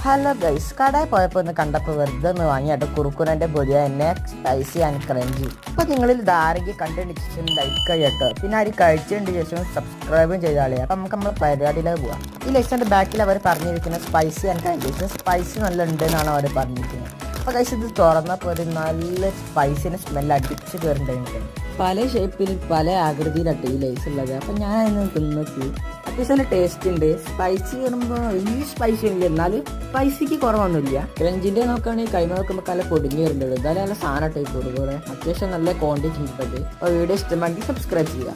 Hello guys, കടയിൽ പോയപ്പോൾ ഒന്ന് കണ്ടപ്പോൾ വെറുതെ ഒന്ന് വാങ്ങിയാട്ടോ കുറുക്കുരൻ്റെ പൊരിയ എന്നെ സ്പൈസി ആൻഡ് ക്രഞ്ചി. അപ്പോൾ നിങ്ങളിൽ ധാരാളം കണ്ടന്റ് ശേഷം ലൈക്ക് ചെയ്യട്ടോ, പിന്നെ അത് കഴിച്ചതിന് ശേഷം സബ്സ്ക്രൈബും ചെയ്താളേ. അപ്പം നമുക്ക് നമ്മളെ പരിപാടിയിലേക്ക് പോകാം. ഈ ലിസ്റ്റിൻ്റെ ബാക്കിൽ അവർ പറഞ്ഞിരിക്കുന്നത് സ്പൈസി ആൻഡ് ക്രഞ്ചി, സ്പൈസി നല്ല ഉണ്ട് എന്നാണ് അവർ പറഞ്ഞിരിക്കുന്നത്. അപ്പോൾ ഗൈസ് ഇത് തുറന്നപ്പോൾ ഒരു നല്ല സ്പൈസിൻ്റെ സ്മെല്ല് അടിച്ച് കയറുന്നുണ്ടായിരുന്നു. പല ഷേപ്പിൽ പല ആകൃതിയിലാട്ടോ ഈ ലൈസ് ഉള്ളത്. അപ്പം ഞാൻ അതിന് തിന്നോക്കി, അത്യാവശ്യം നല്ല ടേസ്റ്റ് ഉണ്ട്. സ്പൈസി പറയുമ്പോൾ വലിയ സ്പൈസി ഇല്ല, എന്നാലും സ്പൈസിക്ക് കുറവൊന്നുമില്ല. ക്രഞ്ചിൻ്റെ നോക്കുകയാണെങ്കിൽ കൈമ നോക്കുമ്പോൾ നല്ല പൊടിഞ്ഞ് വരുന്നുള്ളൂ. എന്തായാലും നല്ല സാധനം ടൈപ്പ് കൊടുക്കുക. അത്യാവശ്യം നല്ല ക്വാണ്ടിറ്റി ഉണ്ട്. അപ്പോൾ വീഡിയോ ഇഷ്ടമാണെങ്കിൽ സബ്സ്ക്രൈബ് ചെയ്യുക.